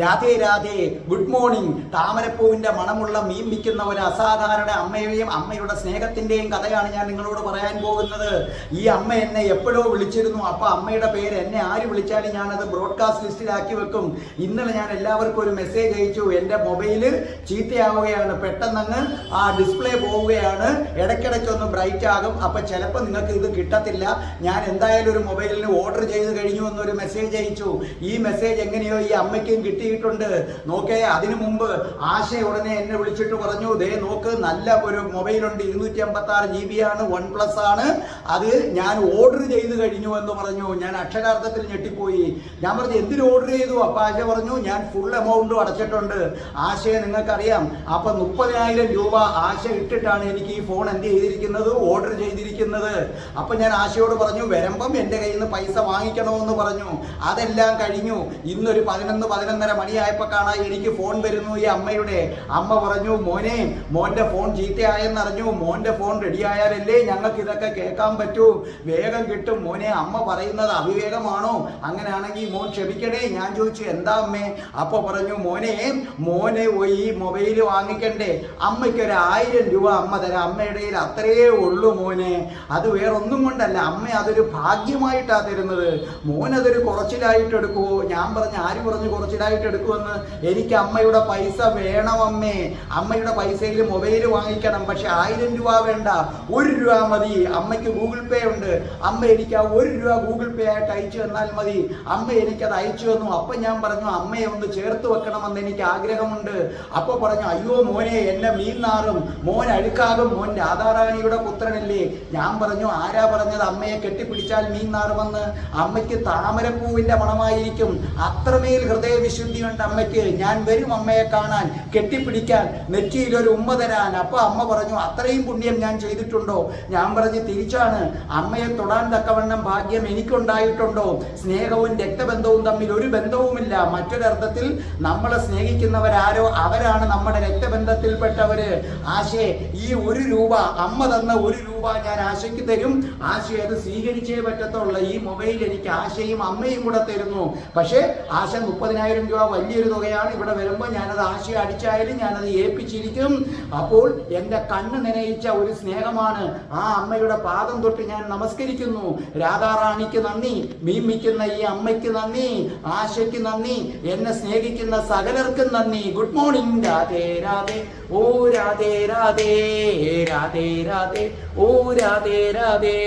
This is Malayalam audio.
Radhe Radhe, good morning. താമരപ്പൂവിന്റെ മണമുള്ള മീൻ വിൽക്കുന്ന ഒരു അസാധാരണ അമ്മയെയും അമ്മയുടെ സ്നേഹത്തിന്റെയും കഥയാണ് ഞാൻ നിങ്ങളോട് പറയാൻ പോകുന്നത്. ഈ അമ്മ എന്നെ എപ്പോഴോ വിളിച്ചിരുന്നു. അപ്പൊ അമ്മയുടെ പേര് എന്നെ ആര് വിളിച്ചാലും ഞാനത് ബ്രോഡ്കാസ്റ്റ് ലിസ്റ്റിലാക്കി വെക്കും. ഇന്നലെ ഞാൻ എല്ലാവർക്കും ഒരു മെസ്സേജ് അയച്ചു. എന്റെ മൊബൈല് ചീത്തയാവുകയാണ്, പെട്ടെന്നങ്ങ് ആ ഡിസ്പ്ലേ പോവുകയാണ്, ഇടയ്ക്കിടയ്ക്കൊന്ന് ബ്രൈറ്റ് ആകും. അപ്പൊ ചിലപ്പോൾ നിങ്ങൾക്ക് ഇത് കിട്ടത്തില്ല. ഞാൻ എന്തായാലും ഒരു മൊബൈലിന് ഓർഡർ ചെയ്ത് കഴിഞ്ഞു എന്നൊരു മെസ്സേജ് അയച്ചു. ഈ മെസ്സേജ് എങ്ങനെയോ ഈ അമ്മയ്ക്കും കിട്ടിയിട്ടുണ്ട്. നോക്കേ, അതിനു മുമ്പ് ആശ ഉടനെ എന്നെ വിളിച്ചിട്ട് പറഞ്ഞു, ദേ നോക്ക്, നല്ല ഒരു മൊബൈലുണ്ട്, 256 GB ആണ്, OnePlus ആണ്, അത് ഞാൻ ഓർഡർ ചെയ്ത് കഴിഞ്ഞു എന്ന് പറഞ്ഞു. ഞാൻ അക്ഷരാർത്ഥത്തിൽ ഞെട്ടിപ്പോയി. ഞാൻ പറഞ്ഞു, എന്തിനു ഓർഡർ ചെയ്തു? അപ്പൊ ആശ പറഞ്ഞു, ഞാൻ ഫുൾ എമൗണ്ടും അടച്ചിട്ടുണ്ട്. ആശയെ നിങ്ങൾക്കറിയാം. അപ്പൊ 30,000 രൂപ ആശ ഇട്ടിട്ടാണ് എനിക്ക് ഈ ഫോൺ എന്ത് ചെയ്തിരിക്കുന്നത്, ഓർഡർ ചെയ്തിരിക്കുന്നത്. അപ്പൊ ഞാൻ ആശയോട് പറഞ്ഞു, വരുമ്പം എന്റെ കയ്യിൽ നിന്ന് പൈസ വാങ്ങിക്കണമെന്ന് പറഞ്ഞു. അതെല്ലാം കഴിഞ്ഞു. ഇന്നൊരു 11-11:30 മണിയായപ്പോ കാണാൻ എനിക്ക് ഫോൺ വരുന്നു ഈ അമ്മയുടെ. അമ്മ പറഞ്ഞു, മോനെ, മോന്റെ ഫോൺ ചീത്തയായെന്നറിഞ്ഞു. മോന്റെ ഫോൺ റെഡി ആയാലല്ലേ ഞങ്ങൾക്ക് ഇതൊക്കെ കേൾക്കാൻ പറ്റൂ, വേഗം കിട്ടും മോനെ. അമ്മ പറയുന്നത് അവിവേകമാണോ? അങ്ങനെയാണെങ്കിൽ മോൻ ക്ഷമിക്കണേ. ഞാൻ ചോദിച്ചു, എന്താ അമ്മേ? അപ്പൊ പറഞ്ഞു, മോനെ ഈ മൊബൈൽ വാങ്ങിക്കണ്ടേ, അമ്മയ്ക്ക് ഒരു 1000 രൂപ അമ്മ തരാം. അമ്മയുടെ കയ്യിൽ അത്രയേ ഉള്ളൂ മോനെ. അത് വേറൊന്നും കൊണ്ടല്ല, അമ്മ അതൊരു ഭാഗ്യമായിട്ടാ തരുന്നത്. മോനതൊരു കുറച്ചിലായിട്ട് എടുക്കുവോ? ഞാൻ പറഞ്ഞു, ആര് പറഞ്ഞു കുറച്ചിലായിട്ട് എടുക്കുമെന്ന്? എനിക്ക് അമ്മയുടെ പൈസ വേണം അമ്മേ. അമ്മയുടെ പൈസയിൽ മൊബൈൽ വാങ്ങിക്കണം. പക്ഷെ 1000 രൂപ വേണ്ട, 1 രൂപ മതി. അമ്മയ്ക്ക് ഗൂഗിൾ പേ ഉണ്ട്. അമ്മ എനിക്ക് ആ 1 രൂപ ഗൂഗിൾ പേ ആയിട്ട് അയച്ചു തന്നാൽ മതി. അമ്മ എനിക്കത് അയച്ചു തന്നു. അപ്പൊ ഞാൻ പറഞ്ഞു, അമ്മയെ ഒന്ന് ചേർത്ത് വെക്കണമെന്ന് എനിക്ക് ആഗ്രഹമുണ്ട്. അപ്പൊ പറഞ്ഞു, അയ്യോ മോനെ, എന്നെ മീൻ നാറും, മോൻ അഴുക്കാകും, മോൻ രാധാറാണിയുടെ പുത്രനല്ലേ. ഞാൻ പറഞ്ഞു, ആരാ പറഞ്ഞത് അമ്മയെ കെട്ടിപ്പിടിച്ചാൽ മീൻ നാറുമെന്ന്? അമ്മയ്ക്ക് താമരപ്പൂവിന്റെ മണമായിരിക്കും. അത്രമേൽ ഹൃദയവിശുദ്ധിയുണ്ട് അമ്മയ്ക്ക്. ഞാൻ വരും അമ്മയെ കാണാൻ, കെട്ടിപ്പിടിക്കാൻ, നെറ്റിയിൽ ഒരു ഉമ്മ തരാൻ. അപ്പൊ അമ്മ പറഞ്ഞു, അത്രയും പുണ്യം ഞാൻ ചെയ്തിട്ടുണ്ടോ? ഞാൻ പറഞ്ഞു, തിരിച്ചാണ്. അമ്മയെ തൊടാൻ തക്കവണ്ണം ഭാഗ്യം എനിക്കുണ്ടായിട്ടുണ്ടോ? സ്നേഹവും രക്തബന്ധവും തമ്മിൽ ഒരു ബന്ധവുമില്ല. മറ്റൊരർത്ഥത്തിൽ നമ്മളെ സ്നേഹിക്കുന്നവരാരോ അവരാണ് നമ്മുടെ രക്തബന്ധത്തിൽപ്പെട്ടവര്. ആശേ, ഈ 1 രൂപ അമ്മ തന്ന 1 രൂപ ഞാൻ ആശയ്ക്ക് തരും. ആശ അത് സ്വീകരിച്ചേ പറ്റത്തുള്ളൂ. ഈ മൊബൈൽ എനിക്ക് ആശയും അമ്മയും കൂടെ തരുന്നു. പക്ഷേ ആശ 30,000 രൂപ വലിയൊരു തുകയാണ്. ഇവിടെ വരുമ്പോൾ ഞാനത് ആശയെ അടിച്ചായാലും ഞാനത് ഏൽപ്പിച്ചിരിക്കും. അപ്പോൾ എൻ്റെ കണ്ണ് നനയിച്ച ഒരു സ്നേഹമാണ്. ആ അമ്മയുടെ പാദം തൊട്ട് ഞാൻ നമസ്കരിക്കുന്നു. രാധാറാണിക്ക് നന്ദി, മീമിക്കുന്ന ഈ അമ്മയ്ക്ക് നന്ദി, ആശയ്ക്ക് നന്ദി, എന്നെ സ്നേഹിക്കുന്ന സകലർക്കും നന്ദി. Good morning. രാധേ രാധേ, ഓ രാധേ രാധേ, രാധേ രാധേ, ഓ രാധേ രാധേ.